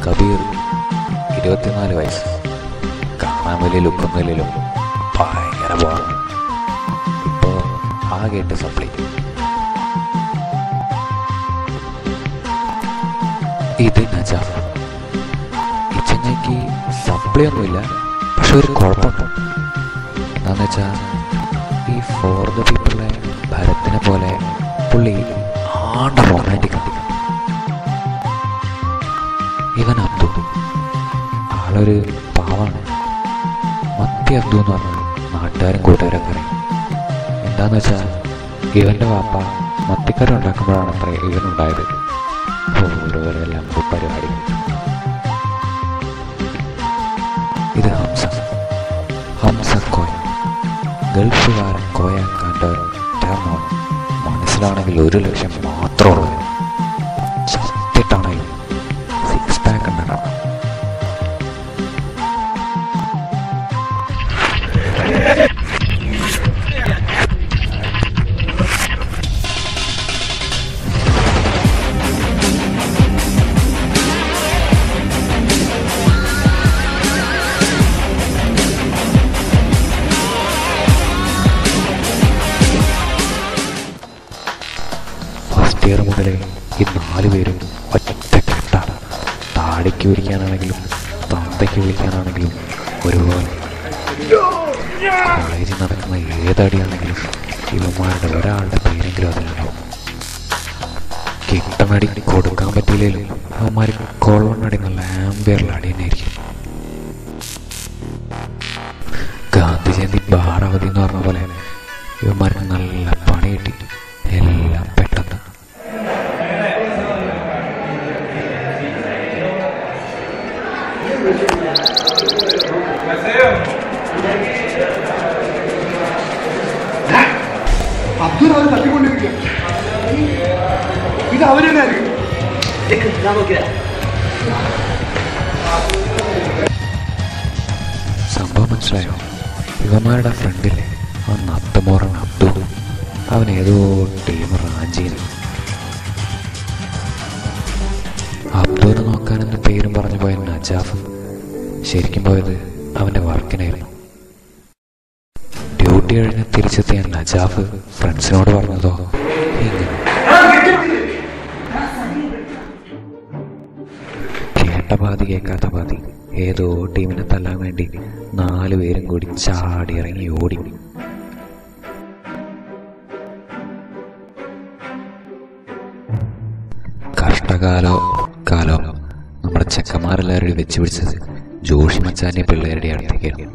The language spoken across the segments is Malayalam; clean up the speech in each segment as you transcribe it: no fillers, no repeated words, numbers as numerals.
കബീർ 24 വയസ്സ്, കാണാൻ വലിയ ലുക്കൊന്നുമില്ലല്ലോ, ഭയങ്കര ബോറാണ്. ഇപ്പോൾ ആകെ 8 സപ്ലൈ. ഇത് നജാഫ്. ഈ ചെന്നൈക്ക് സപ്ലൈ ഒന്നുമില്ല, പക്ഷെ ഒരു കുഴപ്പമുണ്ട്. എന്താണെന്ന് വെച്ചാൽ ഈ ഫോർ ദ പീപ്പിളിലെ ഭരത്തിനെ പോലെ പുള്ളി ആണ്ട റൊമാൻറ്റിക്. ഇവൻ അബ്ദു, ആളൊരു പാവാണ്. മത്തി അബ്ദു എന്ന് പറഞ്ഞാൽ നാട്ടുകാരും കൂട്ടുകാരൊക്കെ അറിയും. എന്താന്ന് വെച്ചാൽ ഇവൻ്റെ വാപ്പ മത്തിക്കറി ഉണ്ടാക്കുമ്പോഴാണ് അത്ര ഇവനുണ്ടായത്. ഓരോരെല്ലാം പരിപാടി. ഇത് ഹംസ കോയ, ഗൾഫുകാരൻ കോയാക്കാൻ്റെ ടേമാണ്. മനസ്സിലാണെങ്കിൽ 1 ലക്ഷം മാത്രമുള്ളത്. ചത്തിട്ടാണെങ്കിലും 6 പാക്ക് ഉണ്ടാക്കണം. ഫസ്റ്റ് ഇയർ മുതലേ ഈ 4 പേരും ഒറ്റ കെട്ടാണ്. താടിക്ക് വിളിക്കാനാണെങ്കിലും തന്തയ്ക്ക് വിളിക്കാനാണെങ്കിലും ഒരുപോലെ. കോളേജിൽ നടക്കുന്ന ഏതടിയാണെങ്കിലും ഇവന്മാരുടെ ഒരാളുടെ പേരെങ്കിലും അതിലുണ്ടാവും. കിട്ടണടി കൊടുക്കാൻ പറ്റിയില്ലെങ്കിലും അവന്മാർ കോളവണ്ണടി നല്ല ആംബിയറിൽ അടി തന്നെയായിരിക്കും. ഗാന്ധി ജയന്തി ബാറാവധി എന്ന് പറഞ്ഞ പോലെ ഇവന്മാർക്ക് നല്ല പണി കിട്ടി. എല്ലാം പെട്ടെന്ന്. അബ്ദുൽ അത് തട്ടിക്കൊണ്ടിരിക്കുക. ഇത് അവര് തന്നെ ആയിരിക്കും. സംഭവം മനസ്സിലായോ? ഇവന്മാരുടെ ഫ്രണ്ടിലെ ആ നത്തമോറൻ അബ്ദു, അവൻ ഏതോ ടീം റാഞ്ചിന്. അബ്ദുവിനെ നോക്കാനെന്ന പേരും പറഞ്ഞു പോയ നജാഫ് ശരിക്കും പോയത് അവൻ്റെ വർക്കിനായിരുന്നു. ഡ്യൂട്ടി കഴിഞ്ഞ് തിരിച്ചെത്തിയ നജാഫ് ഫ്രണ്ട്സിനോട് പറഞ്ഞതോ ഇങ്ങനെ. കേട്ട പാതി കേൾക്കാത്ത പാതി ഏതോ ടീമിനെ തല്ലാൻ വേണ്ടി 4 പേരും കൂടി ചാടി ഇറങ്ങി ഓടി. കഷ്ടകാലോ നമ്മുടെ ചെക്കന്മാരെല്ലാവരും വെച്ച് പിടിച്ചത് ജോഷി മച്ചാൻ്റെ പിള്ളേരുടെ അടുത്തേക്കായിരുന്നു.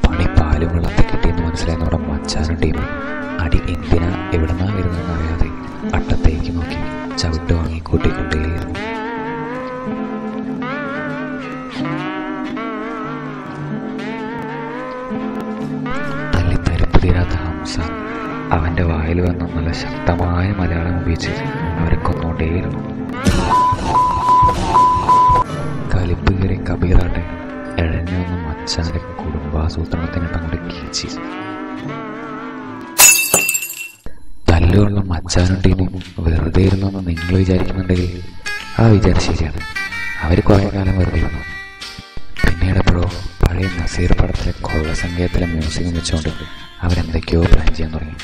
പണി പാലും വെള്ളത്തിൽ കിട്ടിയെന്ന് മനസ്സിലായി നമ്മുടെ മച്ചാനും ടീമും. അടി എന്തിനാ എവിടെന്നാ വരുന്നതെന്ന് അറിയാതെ അട്ടത്തേക്ക് നോക്കി ചവിട്ട് വാങ്ങി കൂട്ടിക്കൊണ്ടേയിരുന്നു. തല്ലി തരപ്പ് തീരാത്ത സാർ അവൻ്റെ വായിൽ വന്ന നല്ല ശക്തമായ മലയാളം ഉപയോഗിച്ച് അവരെ കൊന്നുകൊണ്ടേയിരുന്നു. കലിപ്പ് കയറി കബീറാട്ടെ എഴഞ്ഞു വന്ന മച്ചാൻ്റെ കുടുംബാസൂത്രണത്തിനിട്ട് അങ്ങോട്ട് കീച്ചി. തല്ലുള്ള മച്ചാനും ടീമും വെറുതെ ഇരുന്നെന്ന് നിങ്ങൾ വിചാരിക്കുന്നുണ്ടെങ്കിൽ ആ വിചാരം ശരിയാണ്. അവർ കുറേ കാലം വെറുതെ ഇരുന്നു. പിന്നീട് എപ്പോഴോ പഴയ നസീർ പടത്തിലെ കൊള്ളസംഗീതത്തിലെ മ്യൂസിക്കും വെച്ചുകൊണ്ട് അവരെന്തൊക്കെയോ പ്ലാൻ ചെയ്യാൻ തുടങ്ങി.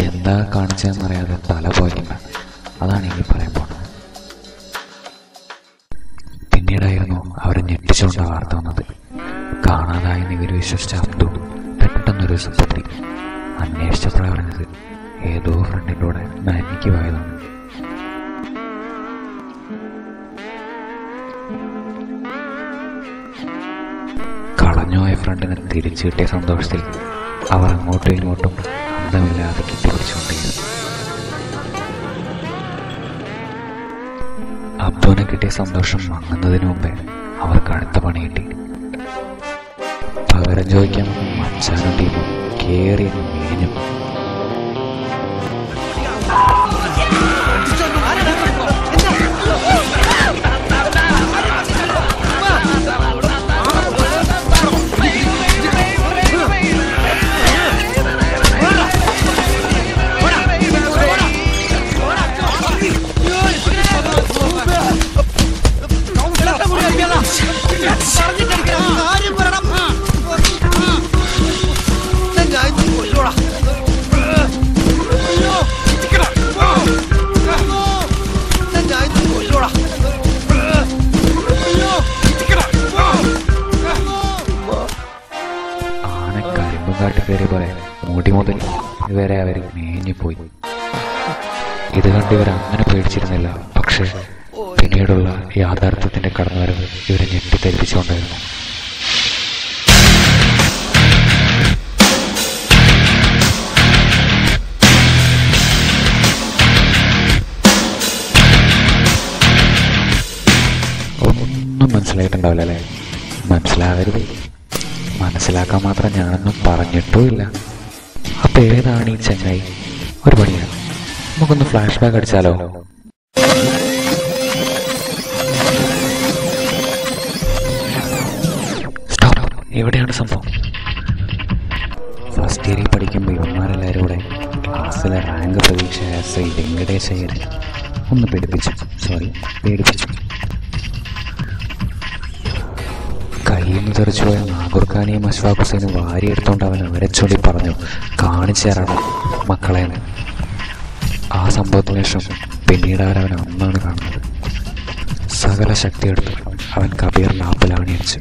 എന്താ കാണിച്ചതെന്നറിയാതെ തല പോയില്ല. അതാണ് എനിക്ക് പറയാൻ പോകുന്നത്. പിന്നീടായിരുന്നു അവരെ ഞെട്ടിച്ചുകൊണ്ട് വാർത്ത വന്നത്. കാണാതായെന്ന് ഇവർ വിശ്വസിച്ച അബ്ദു പെട്ടെന്നൊരു സ്വപ്നം. അന്വേഷിച്ചപ്പോഴാണ് പറഞ്ഞത് ഏതോ ഫ്രണ്ടിൻ്റെ കൂടെ മാനിക്ക് പോയതാണ്. കളഞ്ഞുപോയ ഫ്രണ്ടിനെ തിരിച്ചു കിട്ടിയ സന്തോഷത്തിൽ അവർ അങ്ങോട്ടും ഇങ്ങോട്ടും അന്തമില്ലാതെ കെട്ടിപ്പിടിച്ചുകൊണ്ടിരുന്നു. അബ്ദുവിനെ കിട്ടിയ സന്തോഷം മങ്ങുന്നതിന് മുമ്പേ അവർക്ക് അടുത്ത പണി കിട്ടി. പകരം ചോദിക്കാൻ വന്ന മച്ചാനും ടീമും കേറി മേഞ്ഞു. കയറിയ പോലെ മുടി മുതൽ ഇതുവരെ അവർ മേഞ്ഞുപോയി. ഇത് കണ്ട് ഇവർ അങ്ങനെ പേടിച്ചിരുന്നില്ല. പക്ഷേ പിന്നീടുള്ള യാഥാർത്ഥ്യത്തിന്റെ കടന്നുവരവ് ഇവരെ ഞെട്ടിത്തെരിപ്പിച്ചുകൊണ്ടായിരുന്നു. ഒന്നും മനസ്സിലായിട്ടുണ്ടാവില്ല അല്ലേ? മനസ്സിലാകരുത്. മനസ്സിലാക്കാൻ മാത്രം ഞാനൊന്നും പറഞ്ഞിട്ടുമില്ല. അപ്പം ഏതാണ് ഈ ചങ്ങായി? ഒരു പണിയാണ്, നമുക്കൊന്ന് ഫ്ലാഷ് ബാക്ക് അടിച്ചാലോ? സ്റ്റോപ്പ്. എവിടെയാണ് സംഭവം? ഫസ്റ്റ് ഇയറിൽ പഠിക്കുമ്പോൾ ഇവന്മാരെല്ലാവരും കൂടെ ക്ലാസ്സിലെ റാങ്ക് പ്രതീക്ഷയായ ശ്രീ വെങ്കടേശ് അയ്യരെ ഒന്ന് പേടിപ്പിച്ചു. കയ്യിൽ നിന്ന് തെറിച്ചുപോയ നാഗൂർഖാനെയും അഷ്ഫാഖ് ഹുസൈനും വാരിയെടുത്തോണ്ട് അവൻ അവരെ ചൊല്ലി പറഞ്ഞു, കാണിച്ചു തരണം മക്കളെ. ആ സംഭവത്തിന് ശേഷം പിന്നീട് അവൻ അന്നാണ് കാണുന്നത്. സകല ശക്തിയെടുത്ത് അവൻ കബീറിൻ്റെ ആപ്പിലാണിയടിച്ചു.